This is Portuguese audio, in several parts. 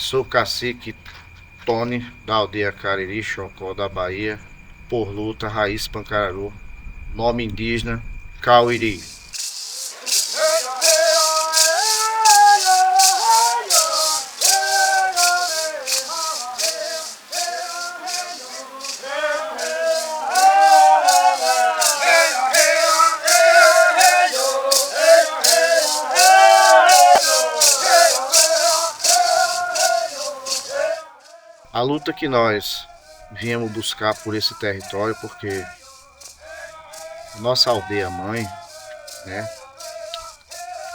Sou cacique Tony, da aldeia Cariri, Chocó, da Bahia, por luta, raiz Pancararu, nome indígena, Cauiri. A luta que nós viemos buscar por esse território, porque nossa aldeia mãe, né,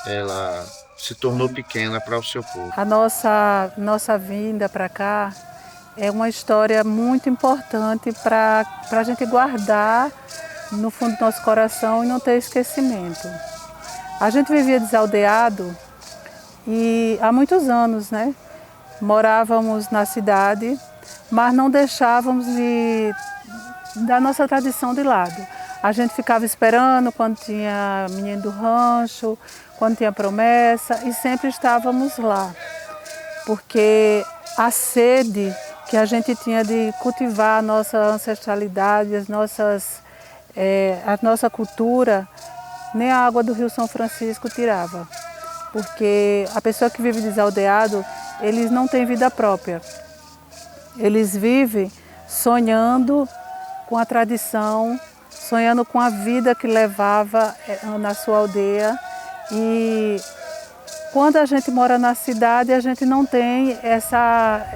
ela se tornou pequena para o seu povo. A nossa vinda para cá é uma história muito importante para a gente guardar no fundo do nosso coração e não ter esquecimento. A gente vivia desaldeado e há muitos anos, né? Morávamos na cidade, mas não deixávamos da nossa tradição de lado. A gente ficava esperando quando tinha menino do rancho, quando tinha promessa, e sempre estávamos lá. Porque a sede que a gente tinha de cultivar a nossa ancestralidade, a nossa cultura, nem a água do Rio São Francisco tirava. Porque a pessoa que vive desaldeado, eles não têm vida própria. Eles vivem sonhando com a tradição, sonhando com a vida que levava na sua aldeia. E quando a gente mora na cidade, a gente não tem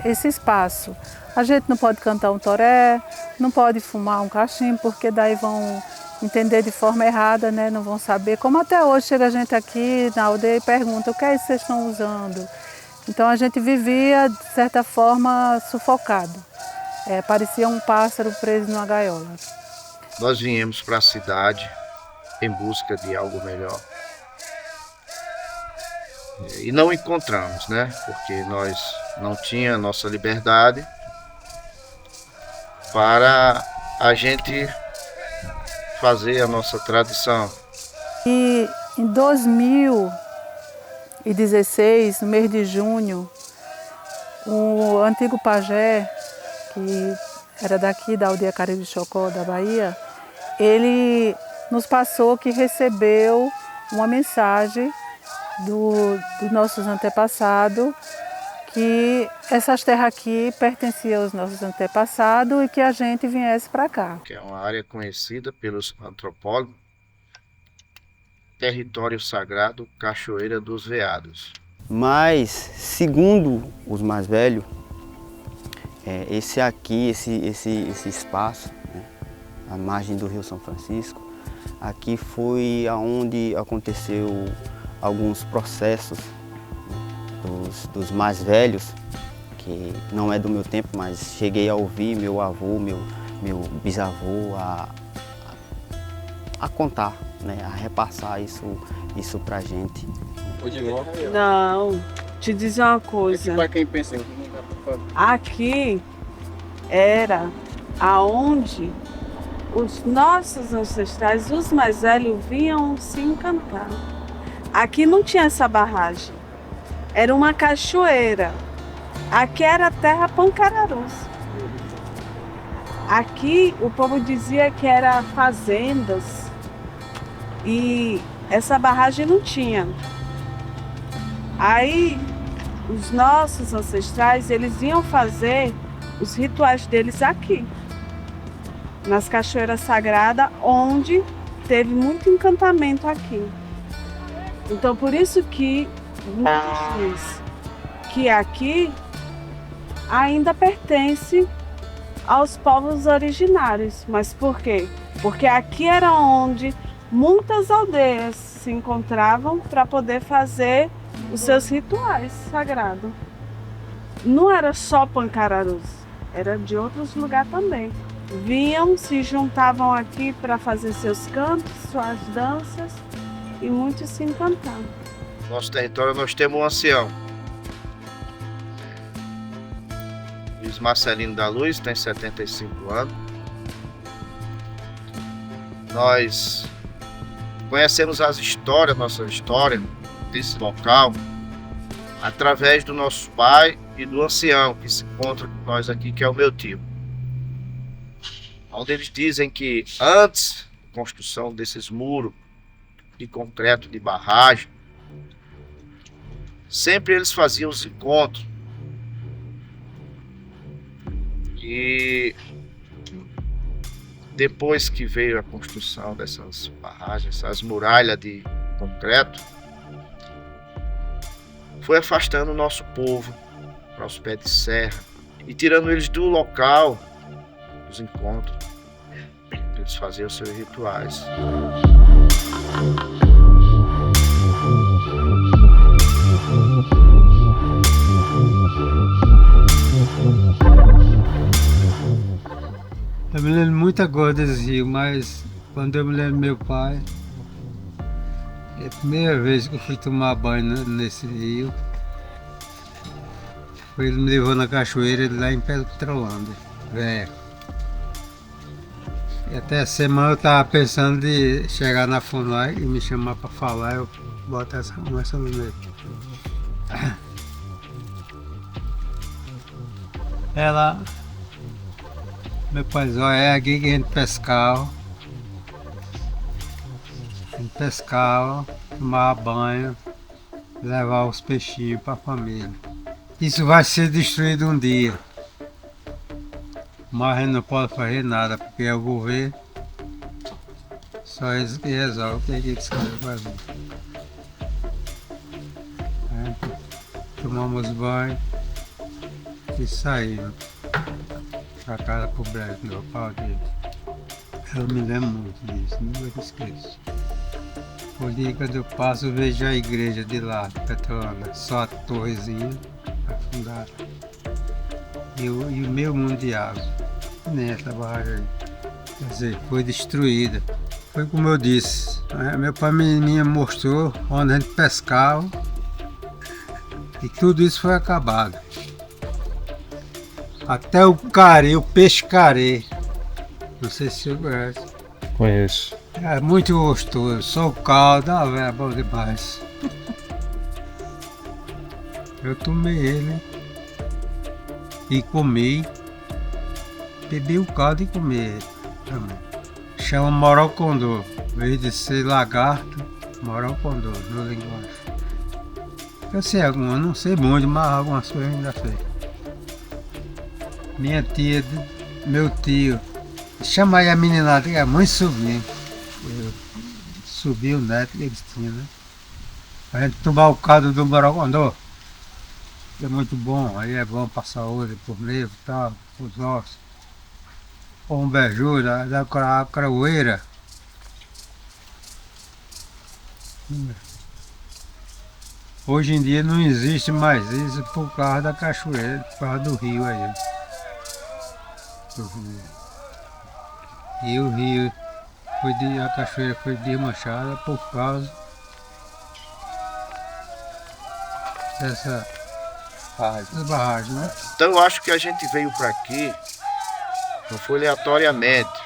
esse espaço. A gente não pode cantar um toré, não pode fumar um cachimbo, porque daí vão entender de forma errada, né? Não vão saber. Como até hoje chega gente aqui na aldeia e pergunta: o que é isso que vocês estão usando? Então a gente vivia, de certa forma, sufocado. Parecia um pássaro preso numa gaiola. Nós viemos para a cidade em busca de algo melhor. E não encontramos, né? Porque nós não tínhamos nossa liberdade para a gente fazer a nossa tradição. E em 2016, no mês de junho, o antigo pajé, que era daqui da aldeia Cariri Chocó, da Bahia, ele nos passou que recebeu uma mensagem dos nossos antepassados, que essas terras aqui pertenciam aos nossos antepassados e que a gente viesse para cá. Que é uma área conhecida pelos antropólogos, território sagrado Cachoeira dos Veados. Mas, segundo os mais velhos, esse espaço, né, à margem do Rio São Francisco, aqui foi onde aconteceu alguns processos, né, dos mais velhos, que não é do meu tempo, mas cheguei a ouvir meu avô, meu bisavô a contar, né, a repassar isso pra gente. Não, te dizer uma coisa. Para quem pensa Aqui era aonde os nossos ancestrais, os mais velhos, vinham se encantar. Aqui não tinha essa barragem. Era uma cachoeira. Aqui era a terra Pancararus. Aqui o povo dizia que era fazendas e essa barragem não tinha. Aí os nossos ancestrais, eles iam fazer os rituais deles aqui, nas cachoeiras sagradas, onde teve muito encantamento aqui. Então por isso que muitos diz que aqui ainda pertence aos povos originários. Mas por quê? Porque aqui era onde muitas aldeias se encontravam para poder fazer os seus rituais sagrados. Não era só Pancararus, era de outros lugares também. Vinham, se juntavam aqui para fazer seus cantos, suas danças, e muitos se encantavam. Nosso território nós temos um ancião. Luiz Marcelino da Luz tem 75 anos. Nós conhecemos as histórias, nossa história desse local, através do nosso pai e do ancião que se encontra com nós aqui, que é o meu tio. Onde eles dizem que antes da construção desses muros de concreto de barragem, sempre eles faziam os encontros. E depois que veio a construção dessas barragens, essas muralhas de concreto, foi afastando o nosso povo para os pés de serra e tirando eles do local dos encontros. Eles faziam seus rituais. Eu me lembro muita coisa desse rio, mas quando eu me lembro do meu pai, é a primeira vez que eu fui tomar banho nesse rio, foi ele me levou na cachoeira lá em Petrolândia, velho. E até a semana eu estava pensando de chegar na FUNAI e me chamar para falar, eu boto essa conversa no meio. Ela, meu paizão, é aqui que a gente pescava. A gente pescava, tomava banho, levava os peixinhos para a família. Isso vai ser destruído um dia. Mas a gente não pode fazer nada, porque é o governo. Só eles que resolvem o que eles querem fazer. Tomamos banho e saímos para casa pro Brejo, no pau dele. Eu me lembro muito disso, nunca esqueço. O dia quando eu passo, eu vejo a igreja de lá, Petrolândia, só a torrezinha afundada. E o meu mundo de água, nessa barragem aí. Quer dizer, foi destruída. Foi como eu disse, meu pai me mostrou onde a gente pescava e tudo isso foi acabado. Até o carê, o peixe carê. Não sei se você conhece. Conheço. É muito gostoso, só o caldo, é bom demais. Eu tomei ele e comi, bebi o caldo e comi ele também. Chama morocondô, em vez de ser lagarto, morocondô, no linguagem. Eu sei algumas, não sei muito, mas algumas coisas ainda sei. Minha tia, meu tio, chama aí a meninada, que é mãe sobrinho. Subiu o neto que eles tinham, né? A gente tomar o caldo do morocondô, que é muito bom, aí é bom para a saúde, para o nervo e tal, para os ossos. Ou um beiju da craoeira. Hoje em dia não existe mais isso por causa da cachoeira, por causa do rio aí. E o rio, a cachoeira foi desmanchada por causa dessa barragem, né? Então eu acho que a gente veio para aqui, não foi aleatoriamente.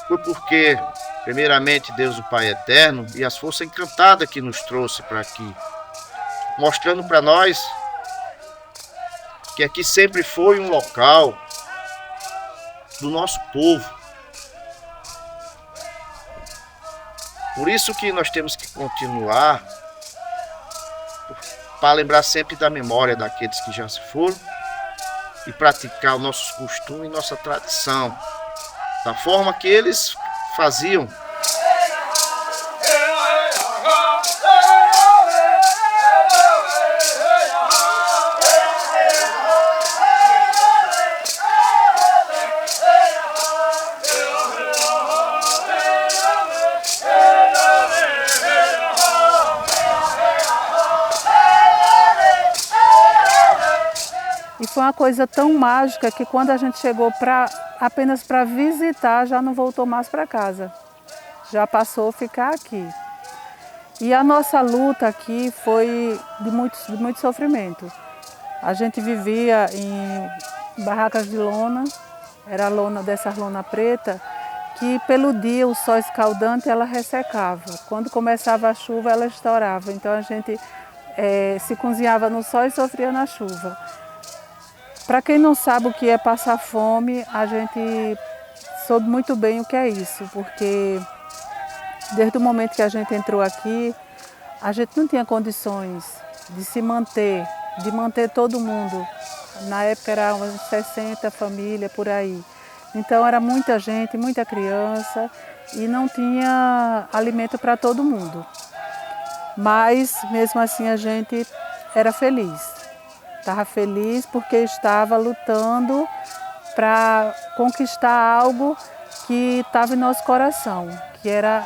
Foi porque, primeiramente, Deus o Pai Eterno e as forças encantadas que nos trouxe para aqui, mostrando para nós que aqui sempre foi um local do nosso povo. Por isso que nós temos que continuar para lembrar sempre da memória daqueles que já se foram e praticar os nossos costumes e nossa tradição, da forma que eles faziam. E foi uma coisa tão mágica que quando a gente chegou apenas para visitar, já não voltou mais para casa. Já passou a ficar aqui. E a nossa luta aqui foi de muito sofrimento. A gente vivia em barracas de lona, era lona dessas lona preta, que pelo dia o sol escaldante ela ressecava. Quando começava a chuva ela estourava. Então a gente se cozinhava no sol e sofria na chuva. Para quem não sabe o que é passar fome, a gente soube muito bem o que é isso, porque desde o momento que a gente entrou aqui, a gente não tinha condições de se manter, de manter todo mundo. Na época eram umas 60 famílias por aí. Então era muita gente, muita criança e não tinha alimento para todo mundo. Mas mesmo assim a gente era feliz. Estava feliz porque estava lutando para conquistar algo que estava em nosso coração, que era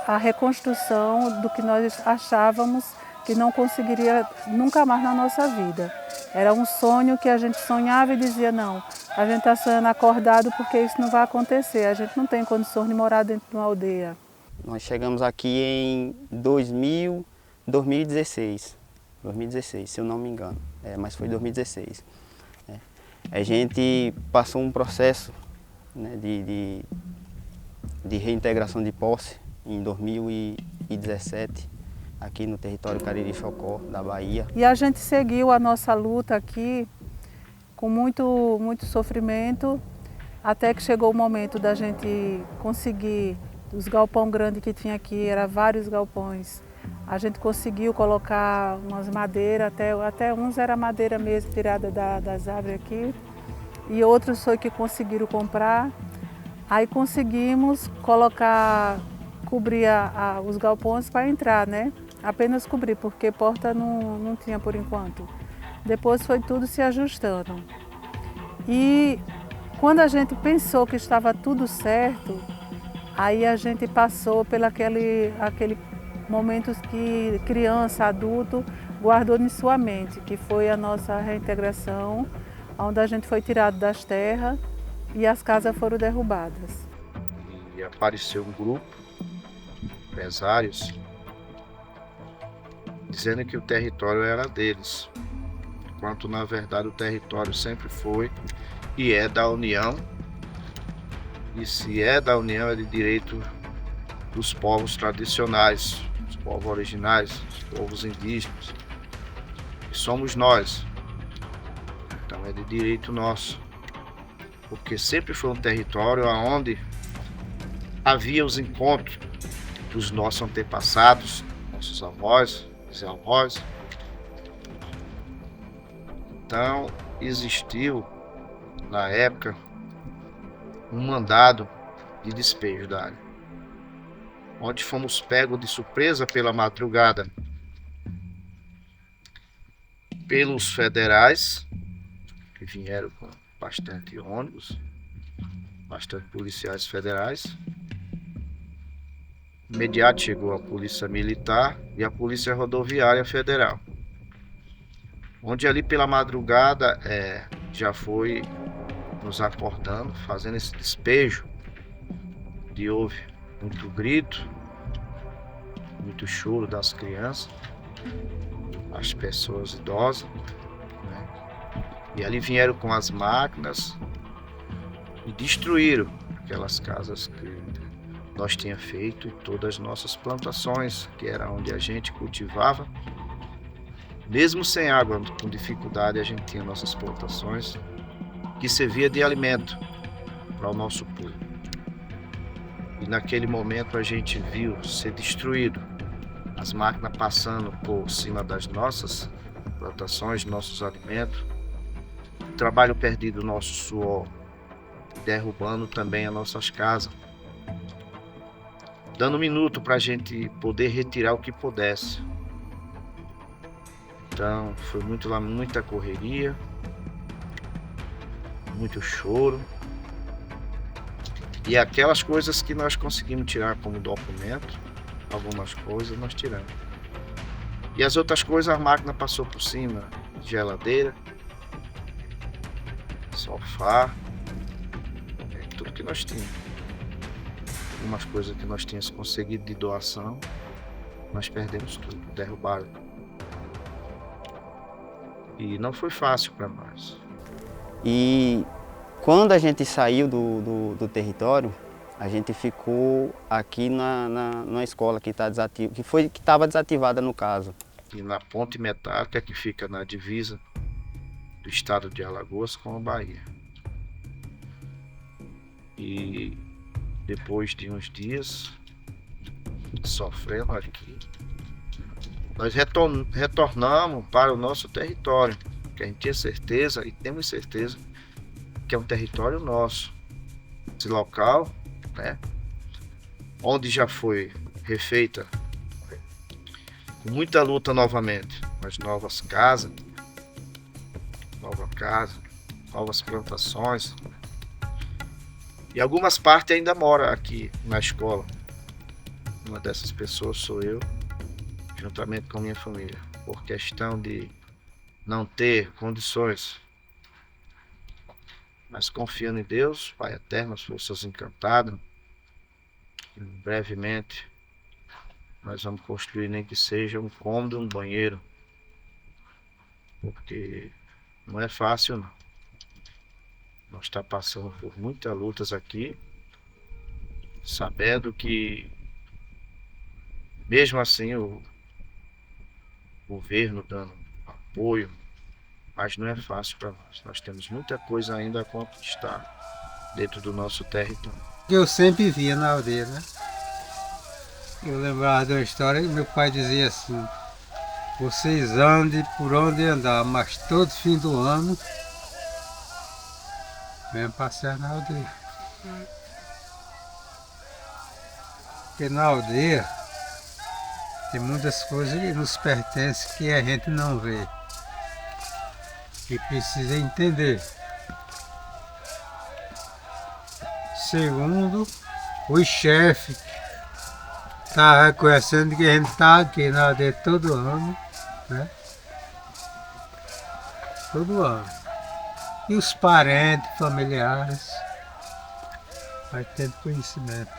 a reconstrução do que nós achávamos que não conseguiria nunca mais na nossa vida. Era um sonho que a gente sonhava e dizia, não, a gente está sonhando acordado porque isso não vai acontecer, a gente não tem condições de morar dentro de uma aldeia. Nós chegamos aqui em 2016, se eu não me engano, mas foi 2016. A gente passou um processo, né, de reintegração de posse em 2017, aqui no território Cariri-Chocó, da Bahia. E a gente seguiu a nossa luta aqui com muito sofrimento, até que chegou o momento da gente conseguir, os galpões grandes que tinha aqui, eram vários galpões, a gente conseguiu colocar umas madeiras, até uns era madeira mesmo tirada das árvores aqui, e outros foi que conseguiram comprar. Aí conseguimos cobrir os galpões para entrar, né? Apenas cobrir, porque porta não tinha por enquanto. Depois foi tudo se ajustando. E quando a gente pensou que estava tudo certo, aí a gente passou aquele momentos que criança, adulto, guardou em sua mente, que foi a nossa reintegração, onde a gente foi tirado das terras e as casas foram derrubadas. E apareceu um grupo de empresários dizendo que o território era deles, enquanto na verdade o território sempre foi e é da União, e se é da União é de direito dos povos tradicionais, dos povos originais, dos povos indígenas, que somos nós. Então é de direito nosso, porque sempre foi um território onde havia os encontros dos nossos antepassados, nossos avós, bisavós. Então existiu na época um mandado de despejo da área, onde fomos pegos de surpresa pela madrugada pelos federais, que vieram com bastante ônibus, bastante policiais federais. Imediato chegou a Polícia Militar e a Polícia Rodoviária Federal, onde ali pela madrugada já foi nos acordando, fazendo esse despejo, e houve muito grito, muito choro das crianças, as pessoas idosas, né? E ali vieram com as máquinas e destruíram aquelas casas que nós tínhamos feito e todas as nossas plantações, que era onde a gente cultivava. Mesmo sem água, com dificuldade, a gente tinha nossas plantações que servia de alimento para o nosso povo. E naquele momento a gente viu ser destruído, as máquinas passando por cima das nossas plantações, nossos alimentos, o trabalho perdido, nosso suor, derrubando também as nossas casas, dando um minuto para a gente poder retirar o que pudesse. Então foi muita correria, muito choro, e aquelas coisas que nós conseguimos tirar como documento, algumas coisas nós tiramos, e as outras coisas a máquina passou por cima, geladeira, sofá, tudo que nós tínhamos. Algumas coisas que nós tínhamos conseguido de doação, nós perdemos tudo, derrubaram. E não foi fácil para nós. E quando a gente saiu do território, a gente ficou aqui na escola que estava desativada no caso. e na ponte metálica que fica na divisa do estado de Alagoas com a Bahia. E depois de uns dias sofrendo aqui, nós retornamos para o nosso território, que a gente tinha certeza e temos certeza que é um território nosso. Esse local, né, onde já foi refeita com muita luta novamente as novas casas, novas plantações, e algumas partes ainda moram aqui na escola. Uma dessas pessoas sou eu, juntamente com minha família, por questão de não ter condições, mas confiando em Deus, Pai Eterno, as forças encantadas, brevemente nós vamos construir, nem que seja um cômodo, um banheiro, porque não é fácil não. Nós estamos passando por muitas lutas aqui, sabendo que mesmo assim o governo dando apoio, mas não é fácil para nós. Nós temos muita coisa ainda a conquistar dentro do nosso território. Eu sempre via na aldeia, né? Eu lembrava de uma história que meu pai dizia assim: vocês andem por onde andar, mas todo fim do ano venham passear na aldeia. Porque na aldeia tem muitas coisas que nos pertencem que a gente não vê e precisa entender. Segundo, os chefes estão reconhecendo que a gente está aqui na aldeia todo ano, né? Todo ano. E os parentes, familiares, vai tendo conhecimento.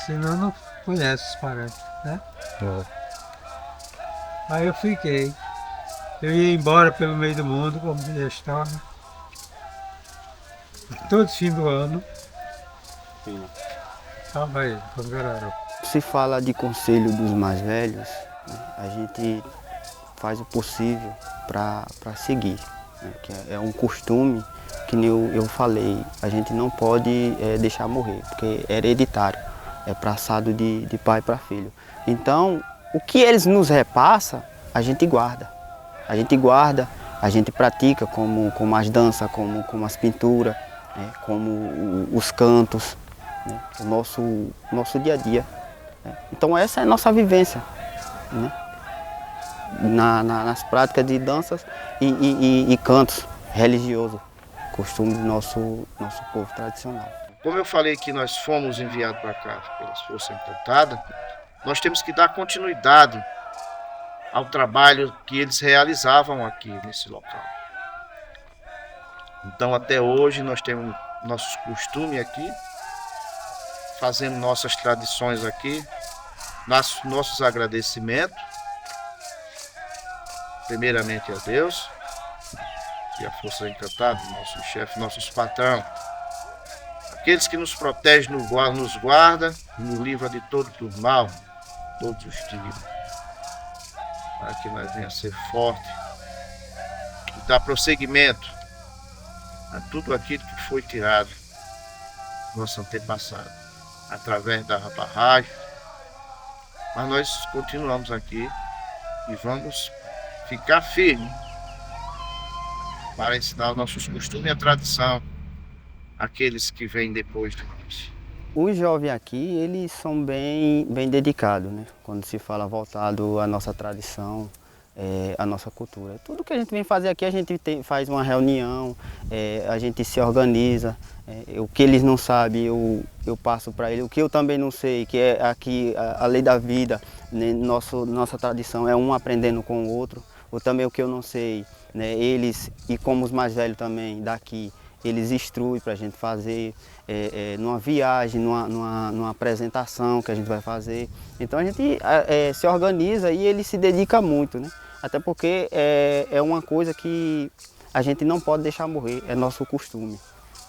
Senão não conhece os parentes, né? Aí eu fiquei. Eu ia embora pelo meio do mundo, como diz a história. Todo fim do ano. Estava aí, com Gararu. Se fala de conselho dos mais velhos, né, a gente faz o possível para seguir. Né, que é um costume que eu falei, a gente não pode deixar morrer, porque é hereditário, é passado de pai para filho. Então, o que eles nos repassam, a gente guarda. A gente pratica como as danças, como as pinturas, né, como os cantos, né, o nosso dia a dia. Né. Então essa é a nossa vivência, né, nas práticas de danças e cantos religiosos, costume do nosso povo tradicional. Como eu falei que nós fomos enviados para cá pelas forças encantadas, nós temos que dar continuidade ao trabalho que eles realizavam aqui nesse local. Então até hoje nós temos nossos costumes aqui, fazendo nossas tradições aqui, nossos agradecimentos, primeiramente a Deus e a força encantada, nosso chefe, nossos patrão, aqueles que nos protegem, nos guarda e nos livra de todo o mal, todos os dias, para que nós venhamos a ser fortes e dar prosseguimento a tudo aquilo que foi tirado do nosso antepassado, através da barragem. Mas nós continuamos aqui e vamos ficar firmes para ensinar os nossos costumes e a tradição àqueles que vêm depois de nós. Os jovens aqui, eles são bem dedicados, né? Quando se fala voltado à nossa tradição, à nossa cultura. Tudo que a gente vem fazer aqui, a gente faz uma reunião, a gente se organiza. O que eles não sabem, eu passo para eles. O que eu também não sei, que é aqui a lei da vida, né? Nossa tradição é um aprendendo com o outro. Ou também o que eu não sei, né? Eles, e como os mais velhos também daqui, eles instruem para a gente fazer numa viagem, numa apresentação que a gente vai fazer. Então a gente se organiza e ele se dedica muito, né? Até porque é uma coisa que a gente não pode deixar morrer, é nosso costume,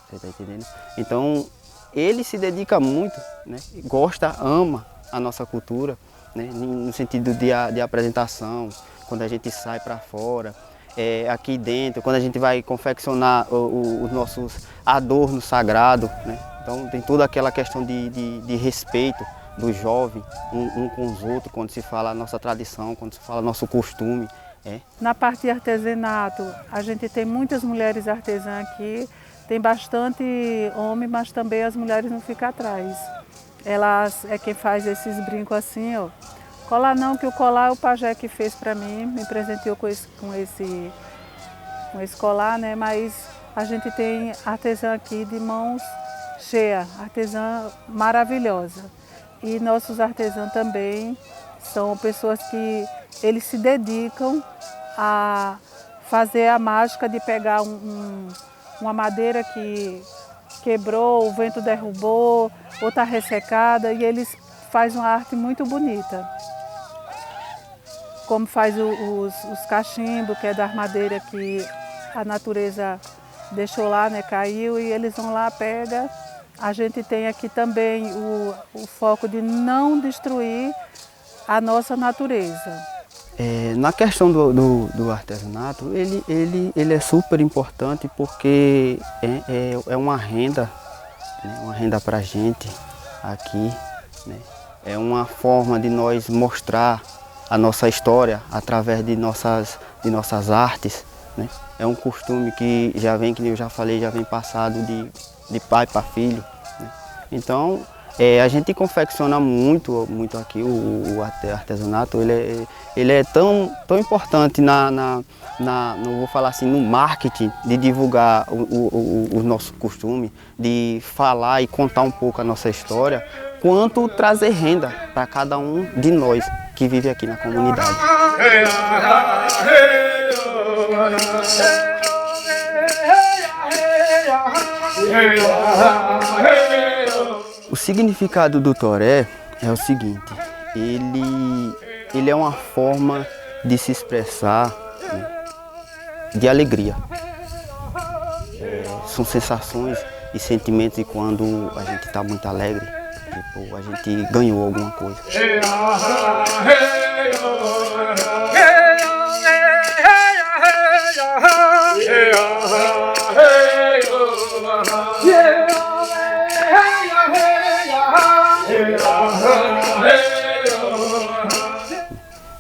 você está entendendo? Então ele se dedica muito, né? Gosta, ama a nossa cultura né? No sentido de apresentação, quando a gente sai para fora. Aqui dentro, quando a gente vai confeccionar os nossos adornos sagrados, né? Então tem toda aquela questão de respeito do jovem um com os outros, quando se fala a nossa tradição, quando se fala nosso costume. Na parte de artesanato, a gente tem muitas mulheres artesãs aqui, tem bastante homem, mas também as mulheres não ficam atrás. Elas é quem faz esses brincos assim, ó. Colar não, que o colar é o pajé que fez para mim, me presenteou com esse colar, né? Mas a gente tem artesã aqui de mãos cheias, artesã maravilhosa. E nossos artesãos também são pessoas que eles se dedicam a fazer a mágica de pegar uma madeira que quebrou, o vento derrubou, ou está ressecada, e eles fazem uma arte muito bonita. Como faz os cachimbos, que é da madeira que a natureza deixou lá, né, caiu, e eles vão lá, pegam. A gente tem aqui também o foco de não destruir a nossa natureza. Na questão do artesanato, ele é super importante porque é uma renda, né, uma renda para a gente aqui, né? É uma forma de nós mostrar a nossa história através de nossas artes, né? É um costume que já vem, que eu já falei, já vem passado de pai para filho, né? Então, a gente confecciona muito aqui o artesanato. Ele é tão importante não vou falar assim, no marketing, de divulgar o nosso costume, de falar e contar um pouco a nossa história, quanto trazer renda para cada um de nós que vive aqui na comunidade. O significado do toré é o seguinte: ele é uma forma de se expressar, né, de alegria. São sensações e sentimentos de quando a gente está muito alegre, tipo, a gente ganhou alguma coisa.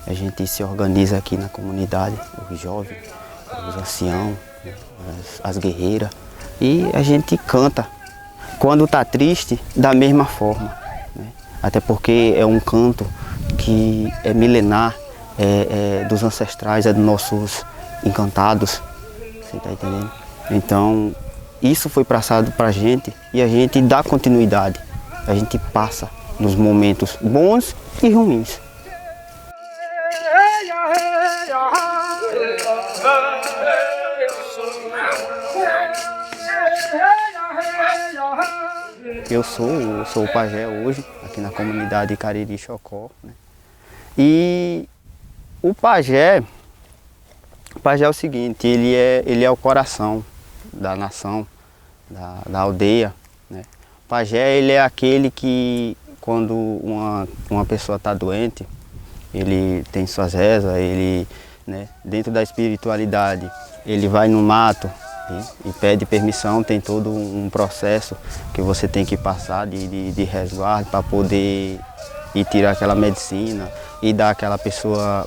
A gente se organiza aqui na comunidade, os jovens, os anciãos, as guerreiras, e a gente canta. Quando está triste, da mesma forma, né? Até porque é um canto que é milenar, dos ancestrais, dos nossos encantados, você está entendendo? Então, isso foi passado para a gente e a gente dá continuidade, a gente passa nos momentos bons e ruins. Eu sou o pajé hoje, aqui na comunidade Cariri Chocó, né? E o pajé é o seguinte: ele é o coração da nação, da aldeia, né? O pajé, ele é aquele que, quando uma pessoa está doente, ele tem suas rezas, ele, né, dentro da espiritualidade, ele vai no mato e pede permissão. Tem todo um processo que você tem que passar de resguardo para poder ir tirar aquela medicina e dar àquela pessoa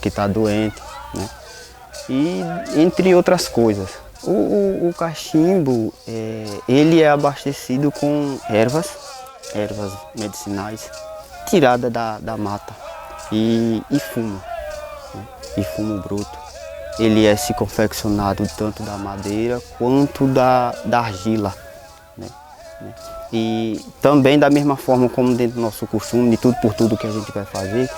que está doente, né? E entre outras coisas. O cachimbo, ele é abastecido com ervas medicinais tiradas da mata e fumo, né? E fumo bruto. Ele é se confeccionado tanto da madeira quanto da argila, né? E também da mesma forma como dentro do nosso costume, de tudo por tudo que a gente vai fazer,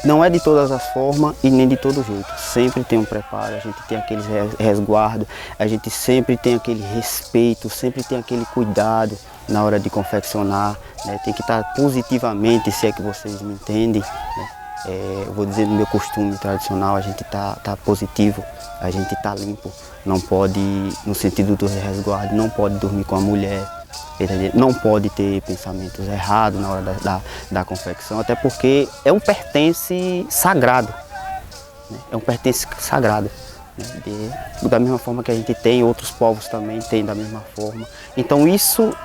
não é de todas as formas e nem de todo jeito. Sempre tem um preparo, a gente tem aquele resguardo, a gente sempre tem aquele respeito, sempre tem aquele cuidado na hora de confeccionar, né? Tem que estar positivamente, se é que vocês me entendem, né? eu vou dizer, no meu costume tradicional, a gente tá positivo, a gente tá limpo. Não pode, no sentido do resguardo, não pode dormir com a mulher, não pode ter pensamentos errados na hora da confecção, até porque é um pertence sagrado, né? É um pertence sagrado. Da mesma forma que a gente tem, outros povos também têm da mesma forma. Então isso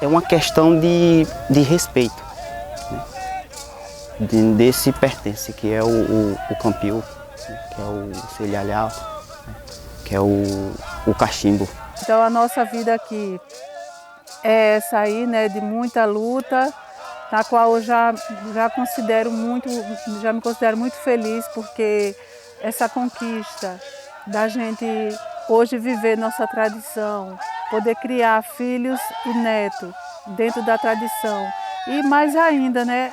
é uma questão de respeito, né? Desse pertence, que é o campio, né? Que é o celhalhau, né? Que é o cachimbo. Então a nossa vida aqui é essa aí, né, de muita luta, na qual eu já me considero muito feliz, porque essa conquista da gente hoje viver nossa tradição, poder criar filhos e netos dentro da tradição. E mais ainda, né,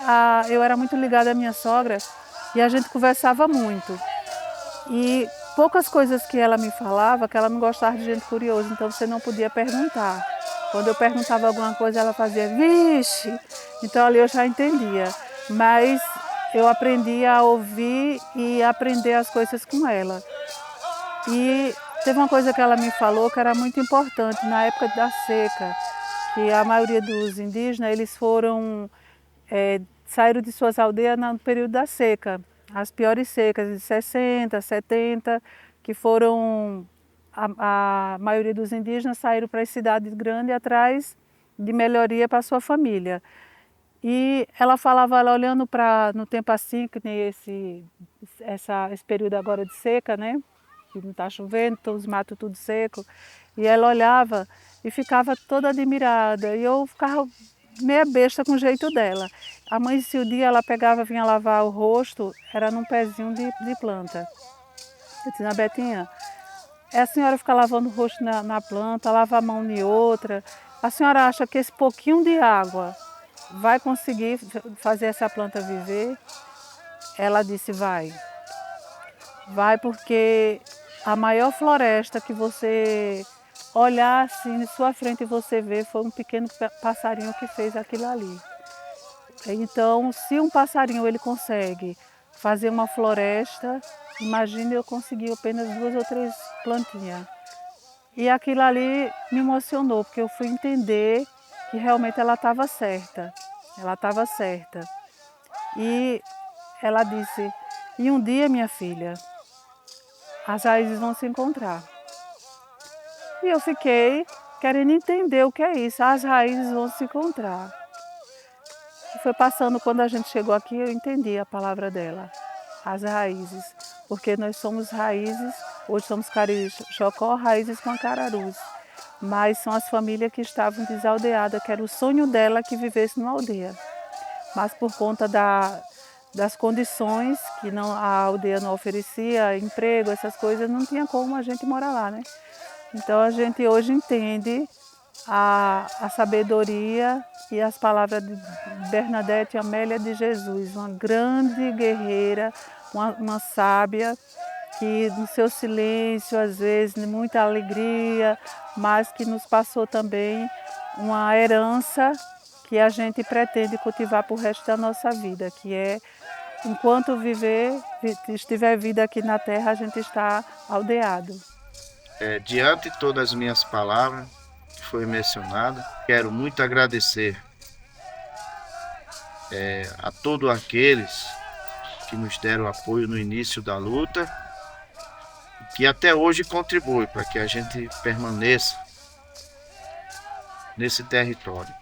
eu era muito ligada à minha sogra e a gente conversava muito. E poucas coisas que ela me falava, que ela não gostava de gente curiosa, então você não podia perguntar. Quando eu perguntava alguma coisa, ela fazia, vixe! Então ali eu já entendia. Mas eu aprendi a ouvir e aprender as coisas com ela. E teve uma coisa que ela me falou que era muito importante na época da seca, que a maioria dos indígenas, eles saíram de suas aldeias no período da seca. As piores secas de 60, 70, que foram... A maioria dos indígenas saíram para as cidades grandes atrás de melhoria para a sua família. E ela falava, ela olhando no tempo assim, que nem esse período agora de seca, né? Que não está chovendo, os matos tudo seco. E ela olhava e ficava toda admirada. E eu ficava meia besta com o jeito dela. Amanhecia o dia, ela pegava, vinha lavar o rosto, era num pezinho de planta. Eu disse, Betinha, a senhora fica lavando o rosto na planta, lava a mão em outra. A senhora acha que esse pouquinho de água vai conseguir fazer essa planta viver? Ela disse, vai. Vai porque a maior floresta que você olhar assim na sua frente e você ver foi um pequeno passarinho que fez aquilo ali. Então, se um passarinho ele consegue fazer uma floresta, imagine eu conseguir apenas 2 ou 3 plantinhas. E aquilo ali me emocionou, porque eu fui entender que realmente ela estava certa. Ela estava certa. E ela disse, e um dia, minha filha, as raízes vão se encontrar. E eu fiquei querendo entender o que é isso, as raízes vão se encontrar. E foi passando, quando a gente chegou aqui, eu entendi a palavra dela, as raízes. Porque nós somos raízes, hoje somos Cariri-Chocó, raízes com Cararus. Mas são as famílias que estavam desaldeadas, que era o sonho dela que vivesse numa aldeia. Mas por conta das condições, que a aldeia não oferecia, emprego, essas coisas, não tinha como a gente morar lá, né? Então a gente hoje entende a sabedoria e as palavras de Bernadette Amélia de Jesus, uma grande guerreira, uma sábia, que no seu silêncio, às vezes, de muita alegria, mas que nos passou também uma herança que a gente pretende cultivar para o resto da nossa vida, que é, enquanto estiver vida aqui na Terra, a gente está aldeado. Diante de todas as minhas palavras que foi mencionada, quero muito agradecer a todos aqueles que nos deram apoio no início da luta e que até hoje contribuem para que a gente permaneça nesse território.